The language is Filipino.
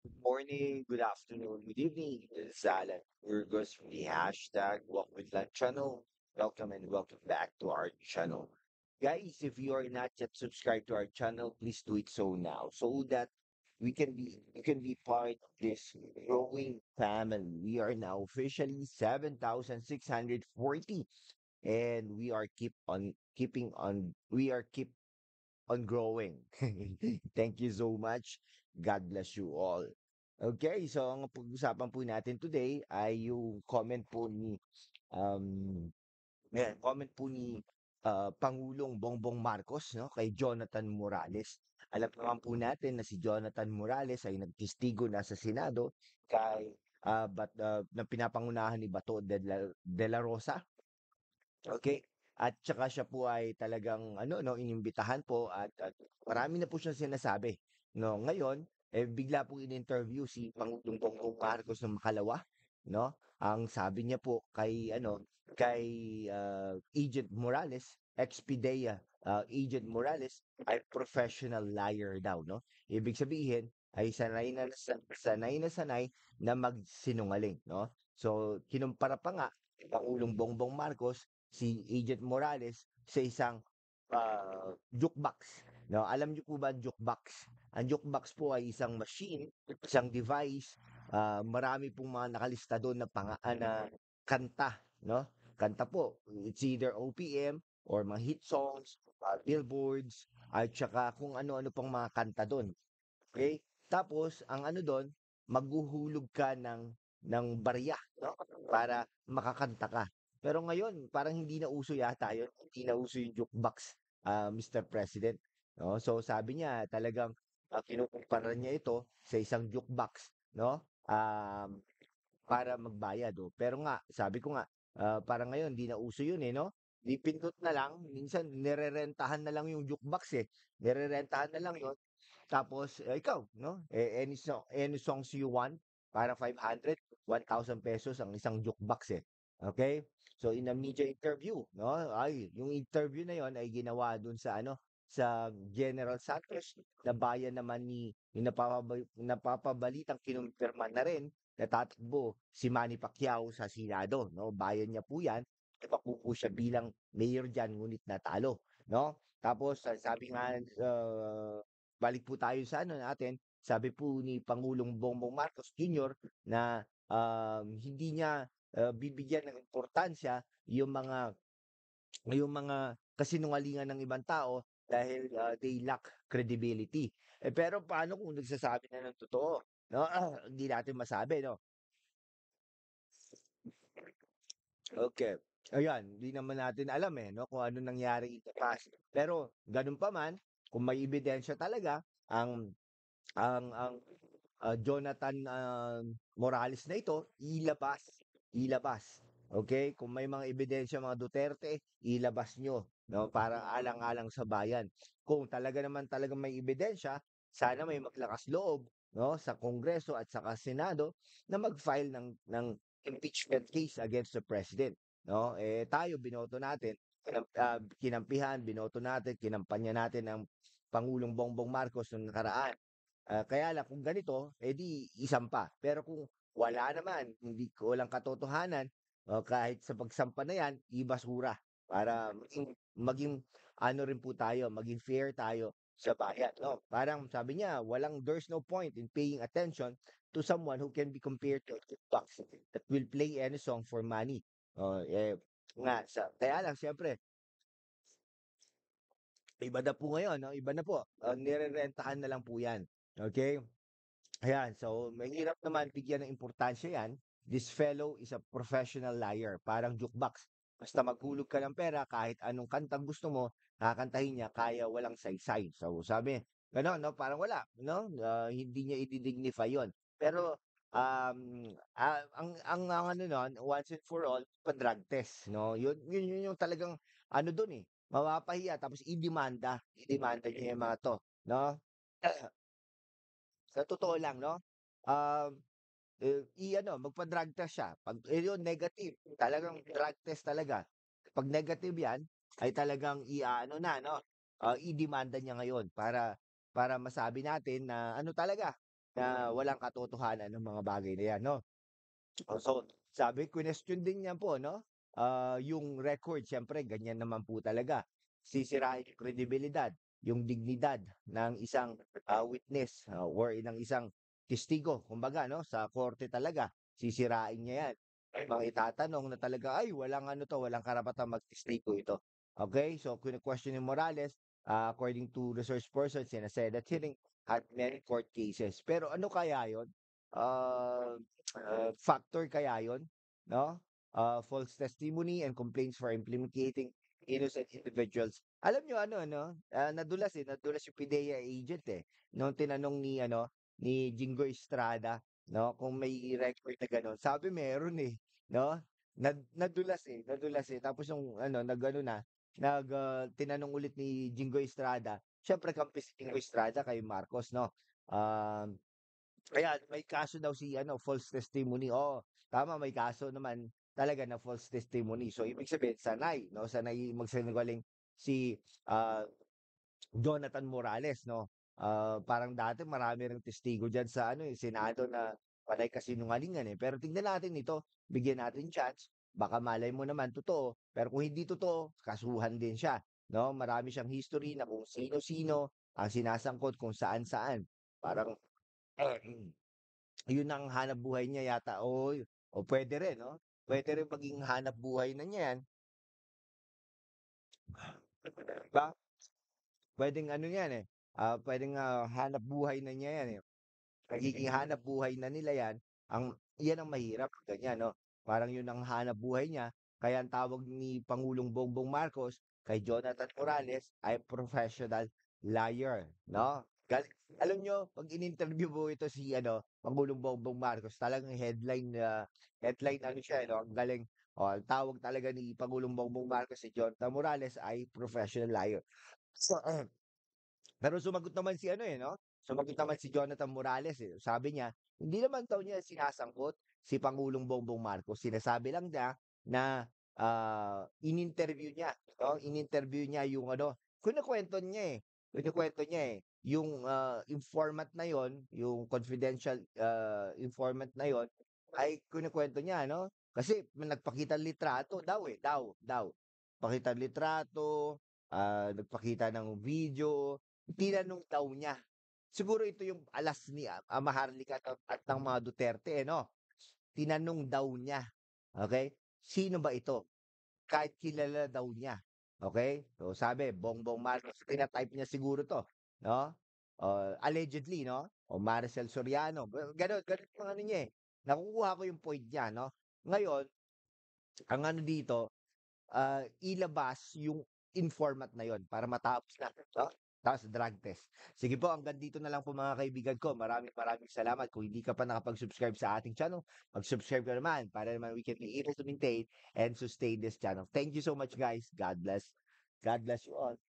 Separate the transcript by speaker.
Speaker 1: Good morning, good afternoon, good evening. This is Alan. We're going from the hashtag Walk with Lunch channel. Welcome and welcome back to our channel. Guys, if you are not yet subscribed to our channel, please do it so now so that you can be part of this growing family. We are now officially 7,640 and we are keep on growing. Thank you so much. God bless you all. Okay, so ang pag-usapan po natin today ay yung um comment po ni Pangulong Bongbong Marcos, no, kay Jonathan Morales. Alam naman po natin na si Jonathan Morales ay nagtistigo na sa Senado kay na pinapangunahan ni de la Rosa. Okay. At saka siya po ay talagang ano, no, inimbitahan po at marami na po siyang sinasabi. No, ngayon, bigla po in-interview si Pangulong Bongbong Marcos ng Makalawa, no? Ang sabi niya po kay Agent Morales, ex-PIDEA Agent Morales ay professional liar daw, no? Ibig sabihin ay sanay na sanay na magsinungaling, no? So, kinumpara pa nga ni Pangulong Bongbong Marcos si Agent Morales sa isang jukebox. No, alam niyo po ba ang jukebox? Ang jukebox po ay isang machine, isang device, marami pong mga nakalista doon na kanta, no? Kanta po, it's either OPM or mga hit songs, billboards, at saka kung ano-ano pang mga kanta doon. Okay? Tapos ang ano doon, maghuhulog ka ng barya, no? Para makakanta ka. Pero ngayon, parang hindi na uso yata 'yun. Hindi na uso yung jukebox, Mr. President, no? So sabi niya talagang kinukumpara niya ito sa isang jukebox, no? Para magbayad, oh. Pero nga, sabi ko nga, parang ngayon hindi na uso 'yun, eh, no? Di pindot na lang, minsan nirerentahan na lang yung jukebox, eh. Nirerentahan na lang 'yun tapos, ikaw, no? Any songs you want para 500, 1,000 pesos ang isang jukebox eh. Okay? So in a media interview, no? Ay, yung interview na yon ay ginawa dun sa ano, sa General Santos na bayan naman ni yung napapabalitang kinumpirma na rin na tatakbo si Manny Pacquiao sa Senado, no? Bayan niya po 'yan. Tumakbo po siya bilang mayor diyan ngunit natalo, no? Tapos sabi nga balik po tayo sa ano natin, sabi po ni Pangulong Bongbong Marcos Jr. na hindi niya bibigyan ng importansya yung mga kasinungalingan ng ibang tao dahil they lack credibility. Pero paano kung nagsasabi na ng totoo? No? Hindi natin masabi, no? Okay. Ayan, hindi naman natin alam eh, no, kung ano nangyari in the past. Pero ganun pa man, kung may ebidensya talaga ang ang Jonathan Morales na ito, ilabas. Okay? Kung may mga ebidensya mga Duterte, ilabas nyo, no? Para alang-alang sa bayan. Kung talaga may ebidensya, sana may maglakas loob, no, sa Kongreso at sa Senado na mag-file ng impeachment case against the president, no? Tayo binoto natin, kinampihan, binoto natin, kinampanya natin ang Pangulong Bongbong Marcos noong nakaraan. Kaya lang kung ganito, di isampa. Pero kung wala naman, hindi ko walang katotohanan, kahit sa pagsampa na yan, ibasura para maging ano rin po tayo, maging fair tayo sa bayan, no? Parang sabi niya, there's no point in paying attention to someone who can be compared to a jukebox that will play any song for money. Kaya lang siyempre, iba na po ngayon, no? Iba na po. Nirerentahan na lang po 'yan. Okay? Ayan, so mahirap naman bigyan ng importansya 'yan. This fellow is a professional liar, parang jukebox. Basta maghulog ka ng pera, kahit anong kantang gusto mo, kakantahin niya, kaya walang saysay. So sabi, gano'n, no? Parang wala, no? Hindi niya i-dignify 'yon. Pero ang ano nun, once and for all, pa-drug test, no? Yun yung talagang ano dun eh, mapapahiya tapos idemanda niya yung mga 'to, no? Sa totoo lang 'no, um, i-ano magpa-drug test siya, 'pag yun negative, talagang drug test talaga. 'Pag negative 'yan, ay talagang i-aano na 'no, idemanda niya ngayon para masabi natin na ano talaga, na walang katotohanan ng mga bagay na yan, 'no? So, sabi question din niya po 'no, yung record siyempre ganyan naman po talaga. Sisirain yung kredibilidad, yung dignidad ng isang, witness, or ng isang testigo kumbaga 'no, sa korte talaga sisirain niya 'yan. May mga itatanong na talaga, "Ay walang ano 'to, walang karapatang magtestigo ito." Okay, so kine-question ni Morales, according to resource persons in a Senate hearing, had many court cases. Pero ano kaya yun? Ah factor kaya yun, 'no? False testimony and complaints for implicating innocent individuals. Alam niyo ano 'no, nadulas yung PIDEA agent, eh, nung tinanong ni ano, ni Jingo Estrada, 'no, kung may record na gano'n. Sabi meron, eh, 'no? Nadulas, eh. Tapos nung ano, nag-ano na, tinanong ulit ni Jingo Estrada, siyempre kampi si Jingo Estrada kay Marcos, 'no? Um Ayan, may kaso daw si ano, false testimony. Oo, tama may kaso naman talaga na false testimony. So ibig sabihin sanay, 'no, sanay magsinungaling si, ah, Jonathan Morales, 'no. Parang dati marami ring testigo diyan sa ano, eh, Senado na panay kasinungalingan, eh. Pero tingnan natin ito, bigyan natin chance, baka malay mo naman totoo. Pero kung hindi totoo, kasuhan din siya, 'no. Marami siyang history na kung sino-sino ang sinasangkot kung saan-saan. Parang yun ang hanapbuhay niya yata o puwede rin 'no, puwede rin maging hanapbuhay na niya 'yan, 'di ba? Puwedeng ano 'yan, eh, puwedeng, hanapbuhay na niya 'yan, eh. Nagiging hanapbuhay na nila 'yan, 'yan ang mahirap ganyan 'no, parang 'yun ang hanapbuhay niya kaya ang tawag ni Pangulong Bongbong Marcos kay Jonathan Morales ay professional liar 'no. Alam niyo 'pag in-interview mo ito si ano, Pangulong Bongbong Marcos talagang headline ano siya, eh, 'no, ang galing. Ang tawag talaga ni Pangulong Bongbong Marcos si Jonathan Morales ay professional liar. So, pero sumagot naman si ano, eh, 'no, sumagot naman si Jonathan Morales, eh. Sabi niya, hindi naman daw niya sinasangkot si Pangulong Bongbong Marcos. Sinasabi lang niya na, in-interview niya, 'no, in-interview niya yung ano, kinukuwento niya, eh, yung, informant na yon, yung confidential, informant na yon, ay kinukuwento niya 'no, kasi nagpakitang litrato daw, eh, daw. Pakitang litrato, nagpakita ng video. Tinanong daw niya. Siguro ito yung alas ni, Maharlika at ng mga Duterte, eh, 'no? Tinanong daw niya, okey? Sino ba ito? Kahit kilala daw niya, okey? So, sabi Bongbong Marcos, tina-type niya siguro 'to, 'no? Allegedly, 'no? O Maricel Soriano, gano'n gano'n yung ano niya, eh. Nakukuha ko yung point niya, 'no? Ngayon, ang ano dito, ilabas yung informant na yon para matapos na, 'no? Tapos drug test. Sige po, hanggang dito na lang po mga kaibigan ko. Maraming salamat. Kung hindi ka pa nakapag-subscribe sa ating channel, mag-subscribe ka naman para naman we can be able to maintain and sustain this channel. Thank you so much, guys. God bless. God bless you all.